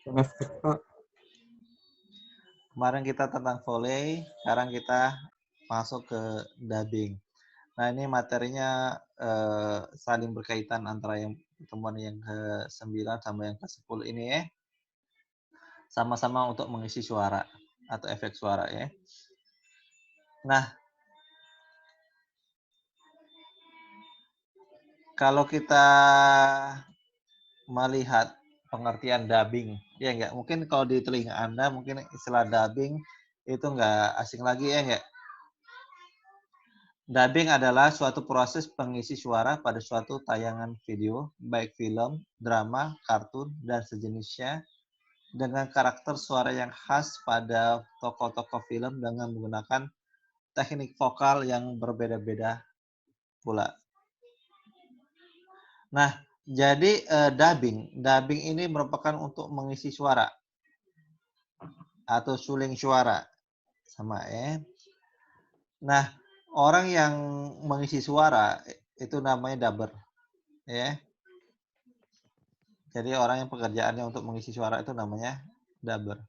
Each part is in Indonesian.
Asik, Pak. Kemarin kita tentang volley, sekarang kita masuk ke dubbing. Nah, ini materinya saling berkaitan antara yang pertemuan yang ke-9 sama yang ke-10 ini ya. Sama-sama untuk mengisi suara atau efek suara ya. Nah, kalau kita melihat pengertian dubbing, ya enggak? Mungkin kalau di telinga Anda mungkin istilah dubbing itu enggak asing lagi ya enggak? Dubbing adalah suatu proses pengisi suara pada suatu tayangan video, baik film, drama, kartun, dan sejenisnya, dengan karakter suara yang khas pada tokoh-tokoh film dengan menggunakan teknik vokal yang berbeda-beda pula. Nah, jadi dubbing ini merupakan untuk mengisi suara atau suling suara, sama ya. Nah, orang yang mengisi suara itu namanya dubber, ya. Jadi orang yang pekerjaannya untuk mengisi suara itu namanya dubber.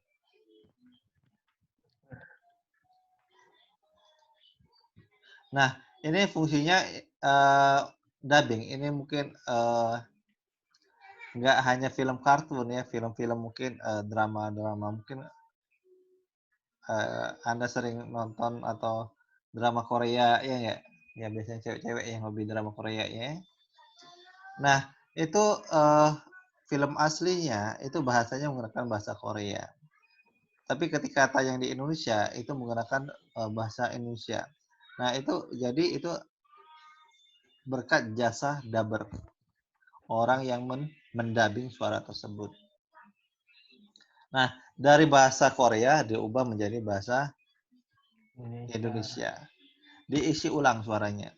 Nah, ini fungsinya dubbing. Ini mungkin nggak hanya film kartun ya, film-film mungkin drama-drama mungkin Anda sering nonton atau drama Korea ya nggak? Ya biasanya cewek-cewek yang hobi drama Korea ya. Nah, itu film aslinya itu bahasanya menggunakan bahasa Korea. Tapi ketika tayang di Indonesia itu menggunakan bahasa Indonesia. Nah, itu jadi itu berkat jasa dubber, orang yang mendubbing suara tersebut. Nah, dari bahasa Korea diubah menjadi bahasa Indonesia. Indonesia. Diisi ulang suaranya.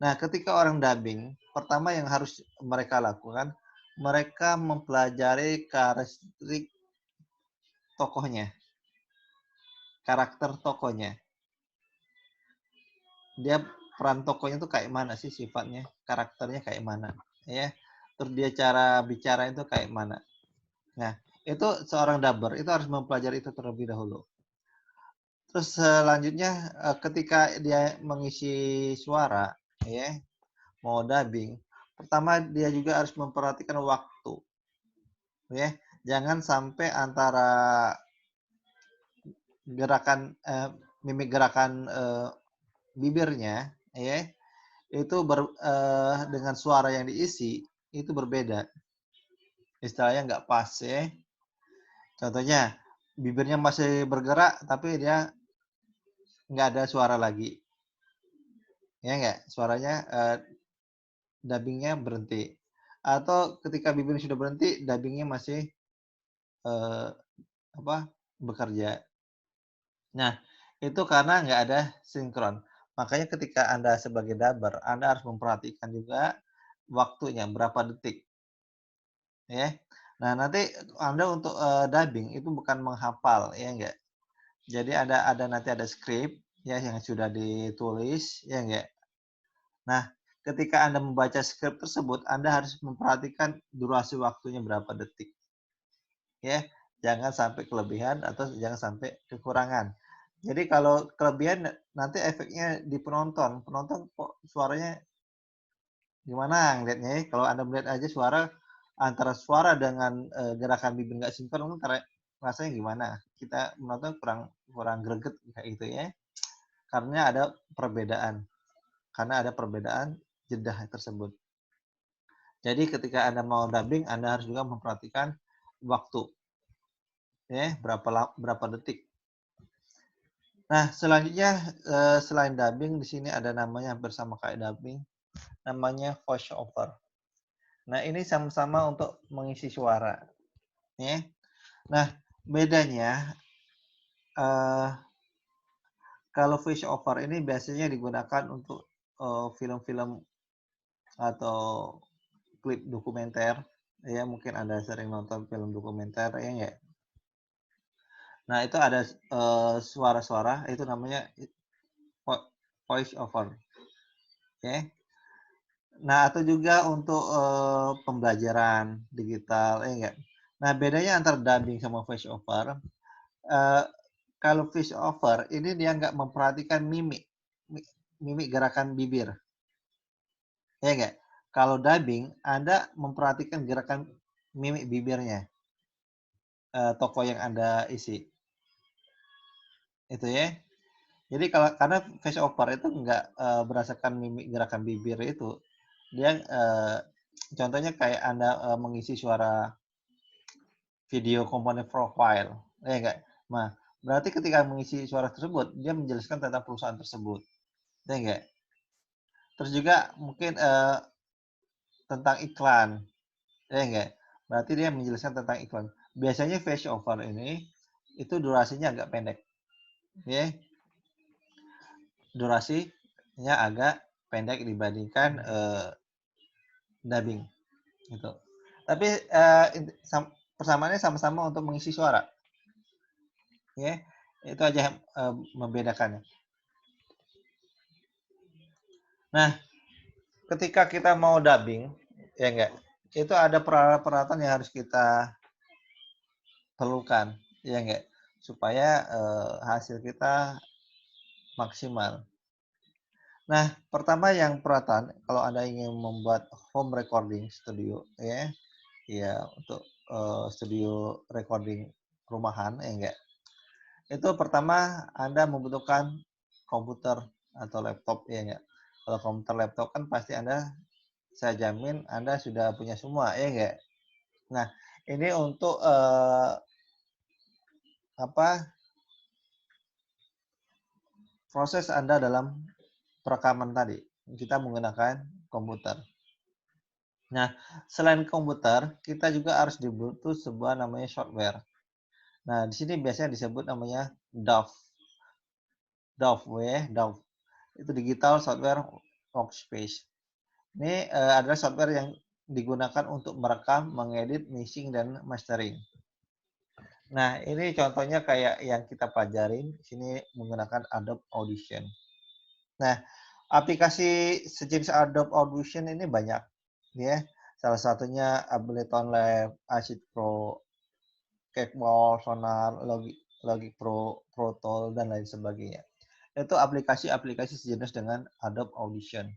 Nah, ketika orang dubbing, pertama yang harus mereka lakukan, mereka mempelajari karakteristik tokohnya, karakter tokohnya. Dia peran tokohnya itu kayak mana sih sifatnya, karakternya kayak mana, ya. Terus dia cara bicara itu kayak mana. Nah, itu seorang dubber itu harus mempelajari itu terlebih dahulu. Terus selanjutnya ketika dia mengisi suara, ya, mau dubbing, pertama dia juga harus memperhatikan waktu, ya. Jangan sampai antara gerakan mimik gerakan bibirnya, ya, itu dengan suara yang diisi itu berbeda. Istilahnya nggak pas ya. Contohnya bibirnya masih bergerak tapi dia nggak ada suara lagi. Ya nggak? Suaranya dubbingnya berhenti. Atau ketika bibirnya sudah berhenti, dubbingnya masih eh, apa bekerja. Nah, itu karena nggak ada sinkron. Makanya ketika Anda sebagai dubber, Anda harus memperhatikan juga waktunya, berapa detik. Ya. Nah, nanti Anda untuk dubbing itu bukan menghafal, ya enggak. Jadi nanti ada skrip ya yang sudah ditulis, ya enggak. Nah, ketika Anda membaca skrip tersebut, Anda harus memperhatikan durasi waktunya berapa detik. Ya, jangan sampai kelebihan atau jangan sampai kekurangan. Jadi kalau kelebihan nanti efeknya di penonton. Penonton kok suaranya gimana ngelihatnya ya? Kalau Anda melihat aja antara suara dengan gerakan bibir nggak sinkron kan rasanya gimana? Kita menonton kurang kurang greget kayak gitu ya. Karena ada perbedaan. Karena ada perbedaan jeda tersebut. Jadi ketika Anda mau dubbing, Anda harus juga memperhatikan waktu. Ya, berapa detik. Nah, selanjutnya selain dubbing di sini ada namanya hampir sama kayak dubbing, namanya voice over. Nah, ini sama-sama untuk mengisi suara, ya. Nah, bedanya kalau voice over ini biasanya digunakan untuk film-film atau klip dokumenter, ya mungkin Anda sering nonton film dokumenter ya enggak? Nah, itu ada suara-suara itu namanya voice over, ya. Nah, atau juga untuk pembelajaran digital, ya enggak? Nah, bedanya antara dubbing sama voice over, eee, kalau voice over ini dia nggak memperhatikan mimik, mimik gerakan bibir, ya nggak? Kalau dubbing, Anda memperhatikan gerakan mimik bibirnya, tokoh yang Anda isi, itu ya. Jadi kalau karena voice over itu nggak, berdasarkan mimik gerakan bibir itu, dia, contohnya kayak Anda, mengisi suara video komponen profile, ya nggak? Nah, berarti ketika mengisi suara tersebut, dia menjelaskan tentang perusahaan tersebut, ya nggak? Terus juga mungkin, tentang iklan, ya nggak? Berarti dia menjelaskan tentang iklan. Biasanya voice over ini, itu durasinya agak pendek, ya. Durasinya agak pendek dibandingkan, dubbing, gitu. Tapi, persamaannya sama-sama untuk mengisi suara, ya. Itu aja yang, membedakannya. Nah, ketika kita mau dubbing, ya enggak, itu ada peralatan-peralatan yang harus kita perlukan, ya enggak, supaya, hasil kita maksimal. Nah, pertama yang peralatan, kalau Anda ingin membuat home recording studio, ya, ya untuk, studio recording rumahan, ya enggak, itu pertama Anda membutuhkan komputer atau laptop, ya enggak. Kalau komputer laptop kan pasti saya jamin Anda sudah punya semua, ya enggak? Nah, ini untuk, apa, proses Anda dalam perekaman tadi, kita menggunakan komputer. Nah, selain komputer, kita juga harus dibutuh sebuah namanya software. Nah, di sini biasanya disebut namanya DAW. DAW ya, DAW. Itu Digital Software Workspace. Ini, adalah software yang digunakan untuk merekam, mengedit, mixing, dan mastering. Nah, ini contohnya kayak yang kita pelajarin, sini menggunakan Adobe Audition. Nah, aplikasi sejenis Adobe Audition ini banyak, ya. Salah satunya Ableton Live, Acid Pro, Cakewalk, Sonar, Logic Pro, Pro Tool, dan lain sebagainya. Itu aplikasi-aplikasi sejenis dengan Adobe Audition,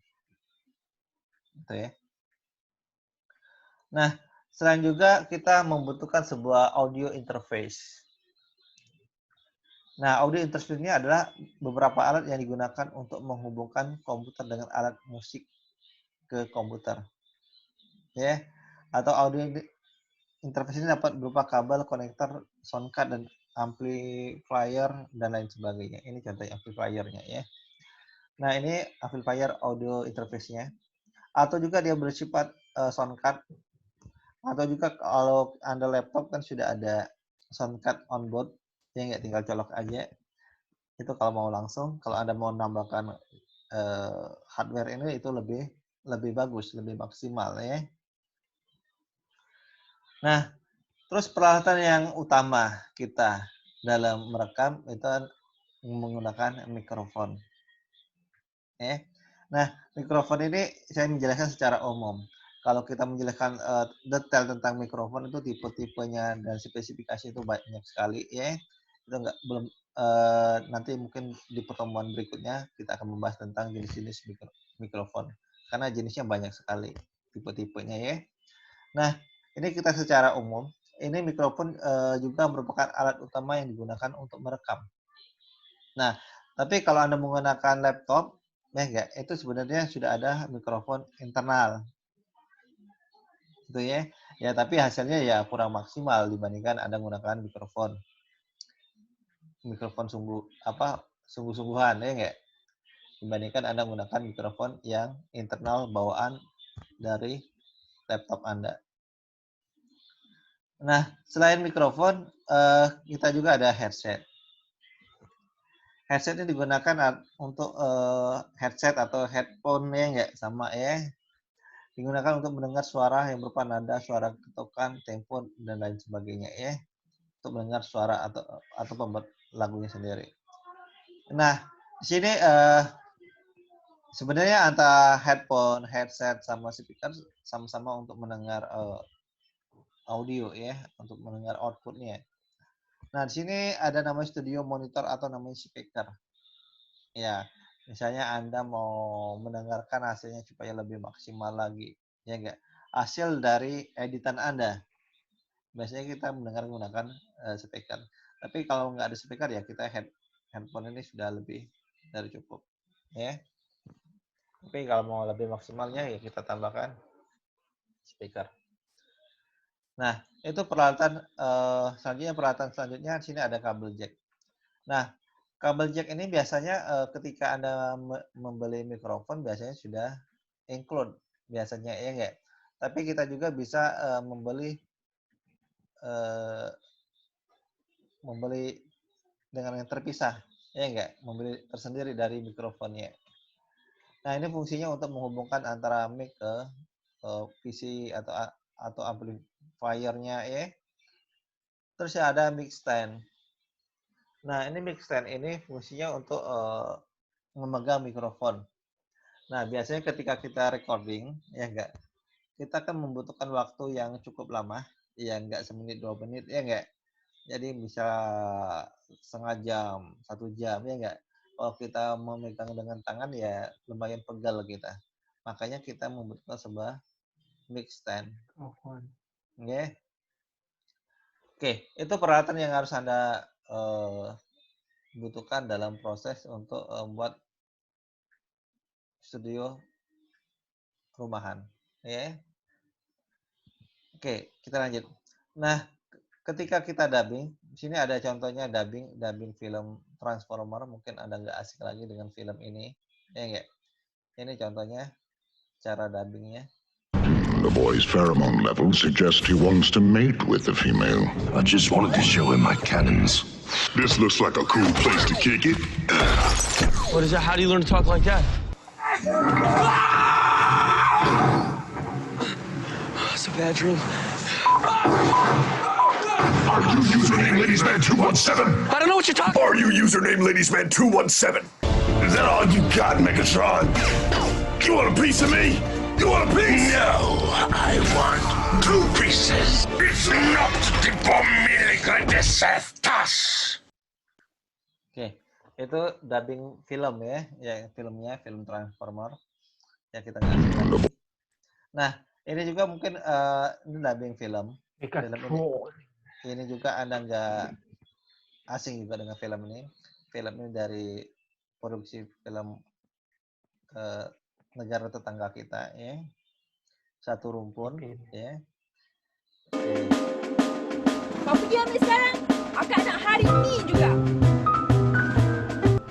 gitu ya. Nah, selain juga kita membutuhkan sebuah audio interface. Nah, audio interface ini adalah beberapa alat yang digunakan untuk menghubungkan komputer dengan alat musik ke komputer, ya. Atau audio interface ini dapat berupa kabel, konektor, sound card, dan amplifier, dan lain sebagainya. Ini contoh amplifier-nya ya. Nah, ini amplifier audio interface-nya. Atau juga dia bersifat sound card. Atau juga kalau Anda laptop kan sudah ada sound card on board. Ya nggak, tinggal colok aja. Itu kalau mau langsung. Kalau Anda mau nambahkan hardware ini, itu lebih bagus, lebih maksimal ya. Nah, terus peralatan yang utama kita dalam merekam itu menggunakan mikrofon. Ya. Nah, mikrofon ini saya menjelaskan secara umum. Kalau kita menjelaskan detail tentang mikrofon itu tipe-tipenya dan spesifikasi itu banyak sekali ya. Itu enggak belum nanti mungkin di pertemuan berikutnya kita akan membahas tentang jenis-jenis mikrofon. Karena jenisnya banyak sekali tipe-tipenya ya. Nah, ini kita secara umum, ini mikrofon, juga merupakan alat utama yang digunakan untuk merekam. Nah, tapi kalau Anda menggunakan laptop, ya enggak, itu sebenarnya sudah ada mikrofon internal, gitu ya. Ya, tapi hasilnya ya kurang maksimal dibandingkan Anda menggunakan mikrofon sungguh-sungguhan, ya enggak, dibandingkan Anda menggunakan mikrofon yang internal bawaan dari laptop Anda. Nah, selain mikrofon, kita juga ada headset. Headset ini digunakan untuk, headset atau headphone ya enggak, sama ya. Digunakan untuk mendengar suara yang berupa nada, suara ketukan, tempo, dan lain sebagainya ya. Untuk mendengar suara atau pembuat lagunya sendiri. Nah, di sini, sebenarnya antara headphone, headset, sama speaker sama-sama untuk mendengar, audio ya, untuk mendengar outputnya. Nah, di sini ada namanya studio monitor atau namanya speaker. Ya, misalnya Anda mau mendengarkan hasilnya supaya lebih maksimal lagi, ya enggak? Hasil dari editan Anda. Biasanya kita mendengar menggunakan speaker. Tapi kalau nggak ada speaker ya kita handphone ini sudah lebih dari cukup, ya. Tapi kalau mau lebih maksimalnya ya kita tambahkan speaker. Nah, itu peralatan peralatan selanjutnya di sini ada kabel jack. Nah, kabel jack ini biasanya ketika Anda membeli mikrofon biasanya sudah include biasanya ya enggak. Tapi kita juga bisa membeli dengan yang terpisah, ya enggak, membeli tersendiri dari mikrofonnya. Nah, ini fungsinya untuk menghubungkan antara mic ke PC atau amplifier-nya ya. Terus ada mic stand. Nah, ini mic stand ini fungsinya untuk memegang mikrofon. Nah, biasanya ketika kita recording, ya enggak, kita kan membutuhkan waktu yang cukup lama, ya enggak semenit 2 menit, ya enggak. Jadi bisa setengah jam, 1 jam, ya enggak. Kalau kita memegang dengan tangan ya lumayan pegal kita. Makanya kita membutuhkan sebuah mic stand. Oke. Oke, itu peralatan yang harus Anda butuhkan dalam proses untuk membuat studio rumahan. Ya. Oke, kita lanjut. Nah, ketika kita dubbing, di sini ada contohnya dubbing film Transformer. Mungkin Anda nggak asik lagi dengan film ini, ya nggak? Ini contohnya cara dubbingnya. The boy's pheromone level suggests he wants to mate with the female. I just wanted to show him my cannons. This looks like a cool place to kick it. What is that? How do you learn to talk like that? It's a bad dream. Are you username LadiesMan217? I don't know what you're talking. Are you username LadiesMan217? Is that all you got, Megatron? You want a piece of me? You want a piece? No, I want 2 pieces. It's not the pomilica de Seftas. Oke, itu dubbing film ya, filmnya film Transformer. Ya kita nggak asing lagi. Nah, ini juga mungkin ini dubbing film. Ini juga Anda nggak asing juga dengan film ini. Film ini dari produksi film negara tetangga kita ya. Satu rumpun ya. Kau pergi ambil sekarang. Akak nak hari ini juga.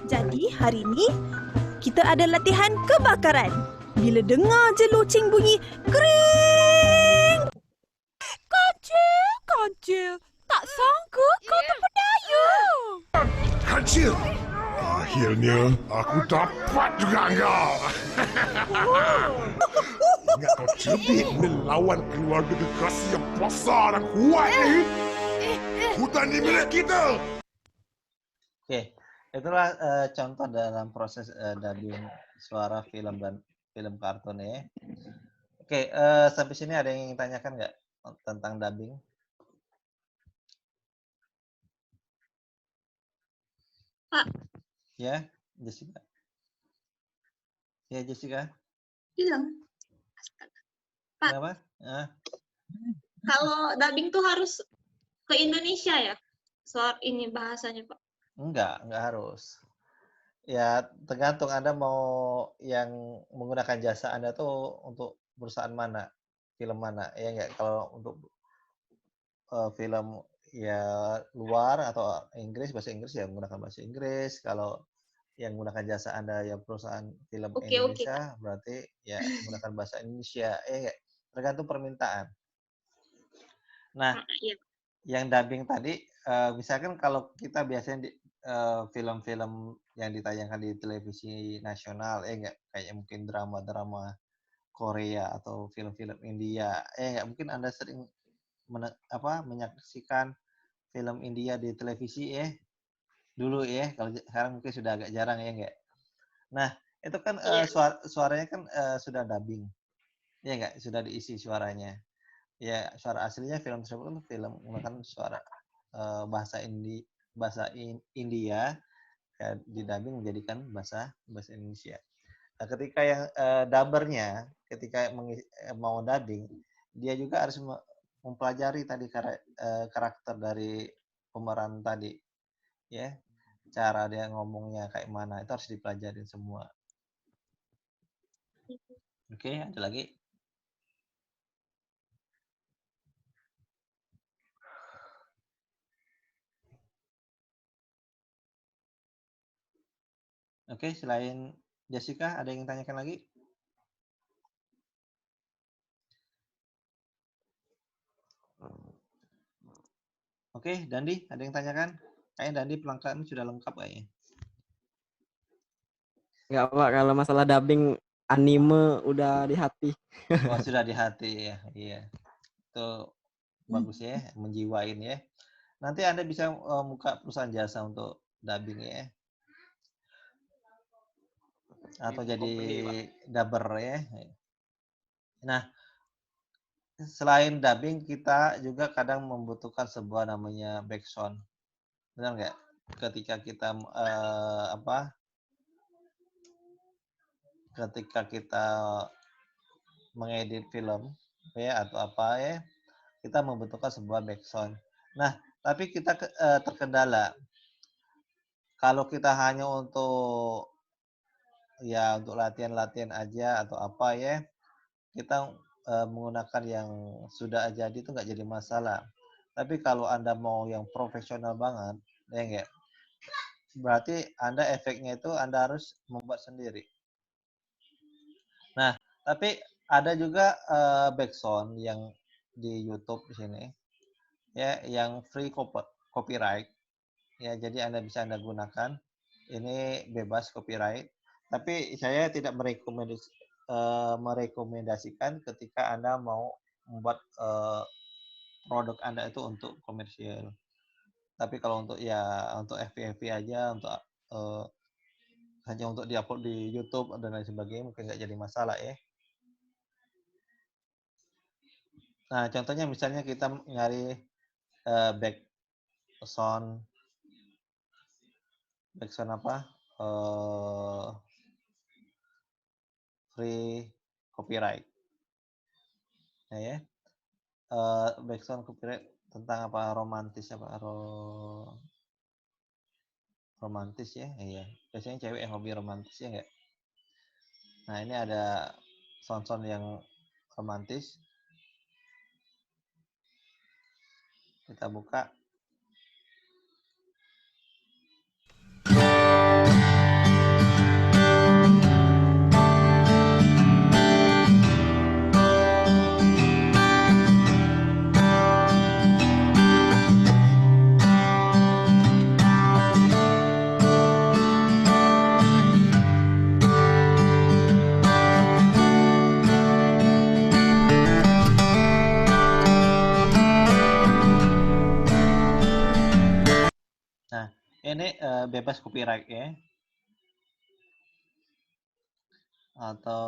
Jadi hari ini kita ada latihan kebakaran. Bila dengar je loceng bunyi kering. Kancil. Tak sangka kau terpedaya. Kancil! Akhirnya aku dapat juga kau. Ingat kau cerdik melawan keluarga kekasih yang besar dan kuat ni. Hutan ni milik kita. Oke, itulah contoh dalam proses dubbing suara film dan film kartun ya. Oke, sampai sini ada yang ingin tanyakan nggak tentang dubbing? Pak. Ya, Jessica. Ya, Jessica. Bilang. Pak. Kenapa? Kalau dubbing tuh harus ke Indonesia ya? Soal ini bahasanya, Pak. Enggak harus. Ya, tergantung Anda mau yang menggunakan jasa Anda tuh untuk perusahaan mana, film mana. Ya enggak, kalau untuk film ya luar atau bahasa Inggris ya menggunakan bahasa Inggris. Kalau yang menggunakan jasa Anda yang perusahaan film Indonesia, berarti ya menggunakan bahasa Indonesia. Ya enggak, tergantung permintaan. Nah, yang dubbing tadi, misalkan kalau kita biasanya film-film yang ditayangkan di televisi nasional, enggak, kayak mungkin drama-drama Korea atau film-film India, enggak, mungkin Anda sering menyaksikan film India di televisi ya, dulu ya, kalau sekarang mungkin sudah agak jarang ya enggak. Nah, itu kan suaranya kan sudah dubbing, ya enggak, sudah diisi suaranya. ya suara aslinya film tersebut kan film menggunakan suara bahasa India ya, didubbing menjadikan bahasa Indonesia. Nah, ketika yang dubbernya ketika mau dubbing, dia juga harus mempelajari tadi karakter dari pemeran tadi, ya, cara dia ngomongnya kayak mana itu harus dipelajarin semua. Oke, ada lagi? Oke, selain Jessica, ada yang tanyakan lagi? Oke, Dandi, ada yang tanyakan? Kayaknya Dandi pelengkapnya sudah lengkap kayaknya. Nggak Pak, kalau masalah dubbing anime udah di hati. Oh, sudah di hati ya. Iya. Itu bagus ya, menjiwain ya. Nanti Anda bisa buka perusahaan jasa untuk dubbing ya. Atau jadi dubber ya. Nah, selain dubbing kita juga kadang membutuhkan sebuah namanya backsound. Benar nggak? Ketika kita ketika kita mengedit film ya atau apa ya, kita membutuhkan sebuah backsound. Nah, tapi kita terkendala kalau kita hanya untuk latihan-latihan aja atau apa ya, kita menggunakan yang sudah jadi itu nggak jadi masalah. Tapi kalau Anda mau yang profesional banget, ya nggak? Berarti Anda efeknya itu Anda harus membuat sendiri. Nah, tapi ada juga backsound yang di YouTube di sini, ya, yang free copyright. Ya, jadi Anda bisa Anda gunakan. Ini bebas copyright. Tapi saya tidak merekomendasikan ketika Anda mau membuat produk Anda itu untuk komersial. Tapi kalau untuk FYP aja, untuk hanya untuk diupload di YouTube dan lain sebagainya mungkin nggak jadi masalah ya. Nah, contohnya misalnya kita nyari backsound apa? Free copyright. Nah, ya. Backsound copyright tentang apa? Romantis romantis ya, iya. Biasanya cewek yang hobi romantis ya nggak? Nah, ini ada sound yang romantis. Kita buka. Nah, ini bebas copyright ya. Atau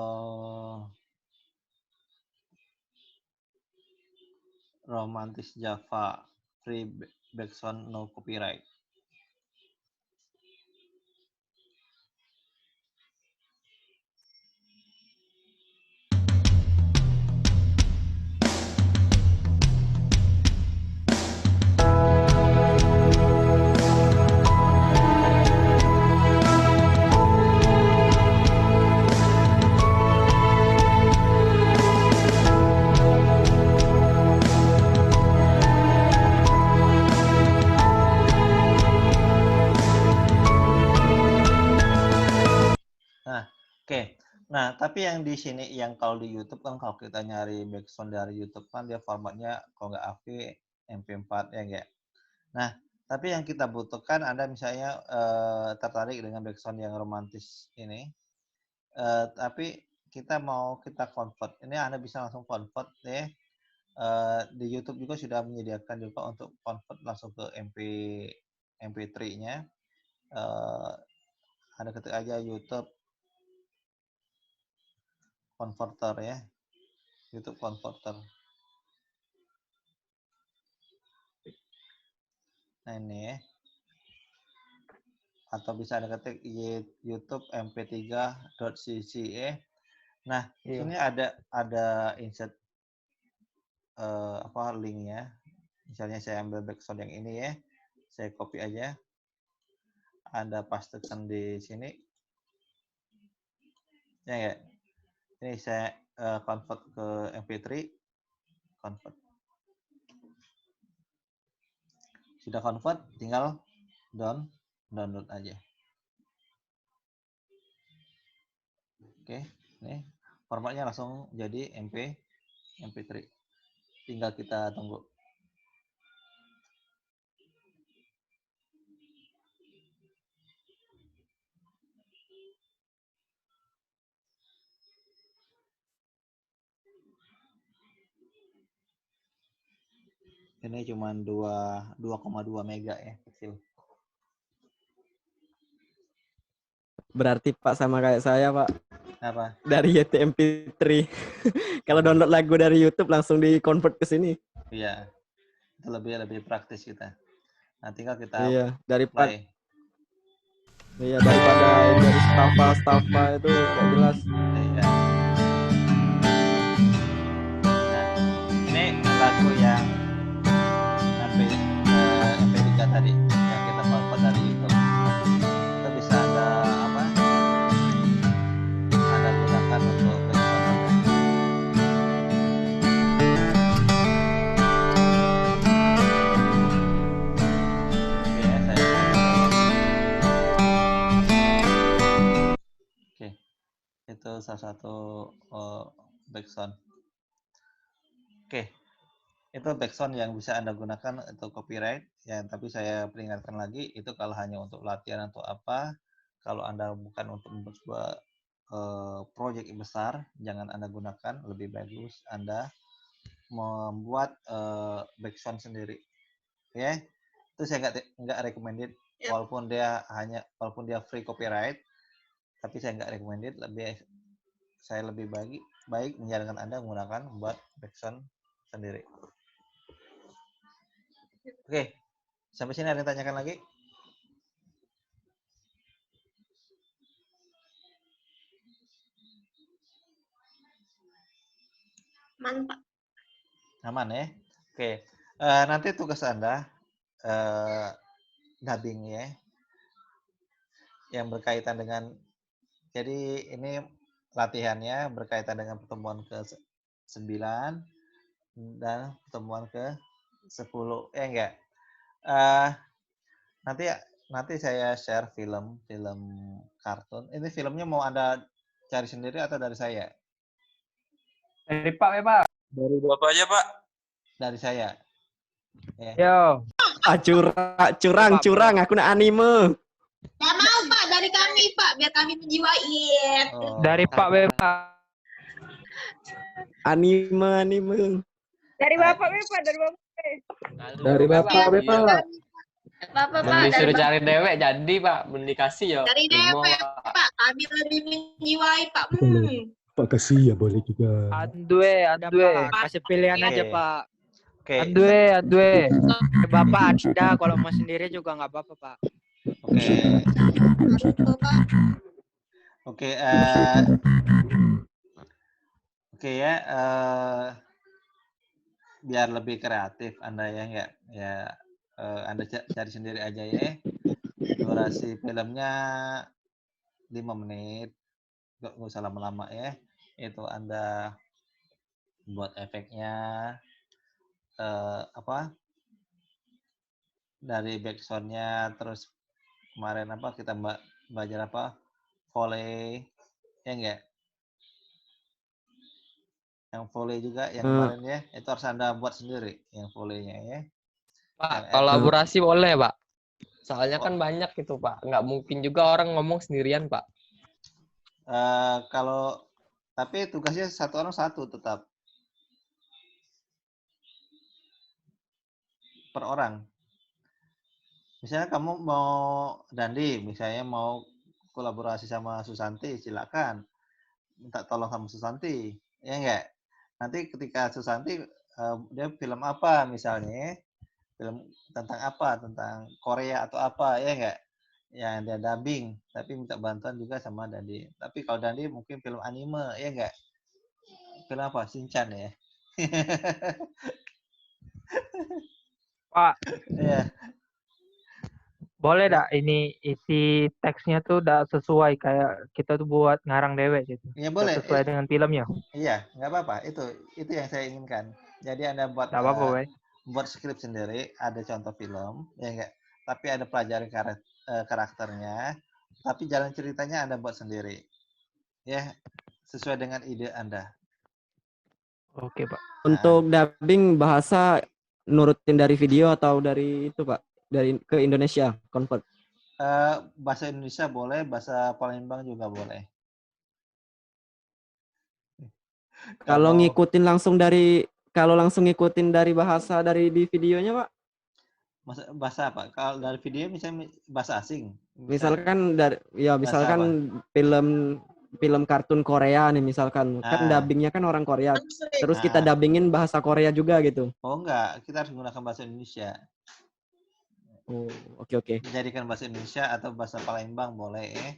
romantis Java free backsound no copyright. Nah, oke. Nah, tapi yang di sini yang kalau di YouTube kan kalau kita nyari backsound dari YouTube kan dia formatnya kalau nggak AV MP4 ya enggak. Nah, tapi yang kita butuhkan Anda misalnya tertarik dengan backsound yang romantis ini, tapi kita convert. Ini Anda bisa langsung convert ya. Di YouTube juga sudah menyediakan juga untuk convert langsung ke MP3-nya. Anda ketik aja YouTube converter ya, YouTube converter. Nah ini ya. Atau bisa Anda ketik YouTube mp3.cce. Nah, sini ada insert linknya. Misalnya saya ambil background yang ini ya. Saya copy aja. Anda pastekan di sini. Ya. Ini saya convert ke mp3. Convert. Sudah convert, tinggal download aja. Oke, ini formatnya langsung jadi MP3. Tinggal kita tunggu. Ini cuma 2,2 mega ya, kecil. Berarti Pak sama kayak saya Pak, Apa? dari YTMP3. Kalau download lagu dari YouTube langsung di-convert ke sini. Iya. Itu lebih praktis kita. Nah, tinggal kita Iya, daripada play. dari Staffa itu nggak jelas. Iya. Nah, ini lagu yang MP3 tadi yang kita convert dari YouTube. Itu bisa Anda gunakan untuk background Anda. Oke, Oke, itu salah satu background. Oke, itu background yang bisa Anda gunakan untuk copyright. Ya, tapi saya peringatkan lagi, itu kalau hanya untuk latihan atau apa, kalau Anda bukan untuk membuat sebuah proyek besar, jangan Anda gunakan. Lebih bagus Anda membuat background sendiri. Ya, itu saya nggak recommended. Walaupun dia free copyright, tapi saya nggak recommended. Saya lebih baik menyarankan Anda menggunakan buat background sendiri. Oke, sampai sini ada yang tanyakan lagi? Mantap. Aman ya? Oke, nanti tugas Anda dubbing ya, yang berkaitan dengan, jadi ini latihannya berkaitan dengan pertemuan ke-9 dan pertemuan ke-10. Enggak. Nanti saya share film kartun. Ini filmnya mau Anda cari sendiri atau dari saya? Dari Pak ya Pak. Dari Bapak aja, Pak. Dari saya. Ya. Yo. Curang, aku nak anime. Gak mau Pak, dari kami Pak, biar kami menjiwai. Oh. Dari Pak ya Pak. Anime. Dari Bapak, Pak. Dari Bapak. Dari Bapak ya Pak. Bapak Pak, Belum disuruh dari cari dewek jadi Pak, belum dikasih ya. dari DP Pak, kami lebih menjiwai Pak. Pak kasih ya boleh juga. Andue. Kasih pilihan Oke. aja Pak. Oke. Andue. Bapak ada, kalau mau sendiri juga nggak apa-apa Pak. Oke. Oke ya. Biar lebih kreatif Anda ya, enggak? Ya, Anda cari sendiri aja ya. Durasi filmnya 5 menit. Nggak usah lama-lama ya. Itu Anda buat efeknya dari backsoundnya, terus kemarin kita belajar volley ya enggak, yang volley juga yang kemarin ya, itu harus Anda buat sendiri yang volleynya ya Pak, kolaborasi boleh Pak, soalnya kan banyak gitu Pak, nggak mungkin juga orang ngomong sendirian Pak. Tapi tugasnya satu orang satu tetap per orang. Misalnya kamu mau Dandi, misalnya mau kolaborasi sama Susanti, silakan minta tolong sama Susanti, ya enggak? Nanti ketika Susanti dia film apa misalnya, film tentang apa, tentang Korea atau apa, ya enggak? Yang dia dubbing, tapi minta bantuan juga sama Dandi. Tapi kalau Dandi mungkin film anime, ya enggak? Film apa? Shinchan ya? Pak, Iya. boleh dak ini isi teksnya tuh udah sesuai kayak kita tuh buat ngarang dewek gitu. Ya Udah boleh. sesuai dengan filmnya. Iya, nggak apa-apa. Itu yang saya inginkan. Jadi Anda buat Nggak apa-apa, Bay. buat skrip sendiri, ada contoh film, ya enggak? Tapi ada pelajari karakternya, tapi jalan ceritanya Anda buat sendiri. Ya, sesuai dengan ide Anda. Oke, Pak. Untuk dubbing bahasa nurutin dari video atau dari itu Pak? Dari ke Indonesia, convert. Bahasa Indonesia boleh, bahasa Palembang juga boleh. Kalau ngikutin langsung dari ngikutin dari bahasa dari di videonya Pak? Bahasa apa? Kalau dari video misalnya bahasa asing. Misalkan misalkan film kartun Korea nih misalkan. Kan dubbingnya kan orang Korea. Terus kita dubbingin bahasa Korea juga gitu. Oh enggak, kita harus menggunakan bahasa Indonesia. Oh, oke. Menjadikan bahasa Indonesia atau bahasa Palembang boleh ya.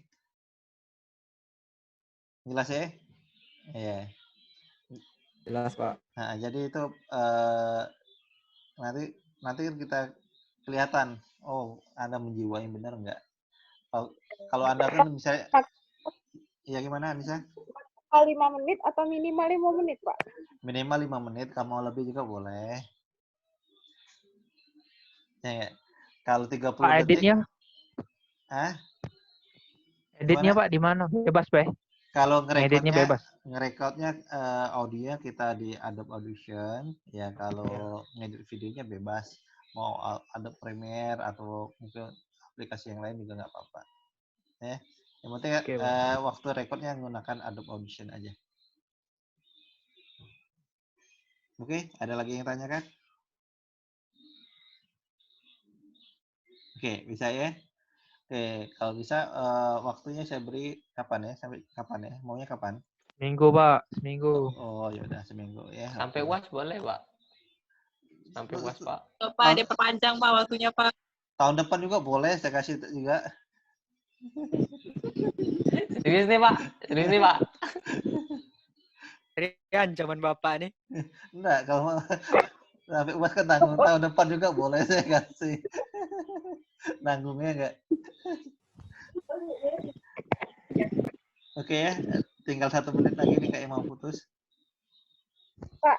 Jelas ya? Iya. Jelas Pak. Nah, jadi itu nanti kita kelihatan, oh Anda menjiwai benar enggak? Kalau Anda kan misalnya, ya gimana Anissa? 5 menit atau minimal 5 menit, Pak? Minimal 5 menit, kalau lebih juga boleh. Ya. Kalau 30 Pak, detik. editnya? Editnya Pak di mana? Bebas, Pak. Kalau editnya bebas. ngerekodnya audionya kita di Adobe Audition, ya kalau ngedit videonya bebas. Mau Adobe Premiere atau mungkin aplikasi yang lain juga nggak apa-apa. Ya. Yang penting waktu rekodnya menggunakan Adobe Audition aja. Oke, ada lagi yang tanya kan? Oke, bisa ya? Oke, kalau bisa waktunya saya beri kapan ya? Sampai kapan ya? Maunya kapan? Seminggu, Pak. Seminggu. Oh, ya udah seminggu ya. Sampai UAS boleh, Pak. Sampai UAS, Pak. Pak, diperpanjang Pak waktunya, Pak. Tahun depan juga boleh, saya kasih juga. Serius nih, Pak. Serius nih, Pak. Ini ancaman Bapak nih. Enggak, kalau sampai UAS kan tanggung tahun depan juga boleh saya kasih. Nanggungnya enggak. Oke ya, tinggal 1 menit lagi nih kayak mau putus. Pak,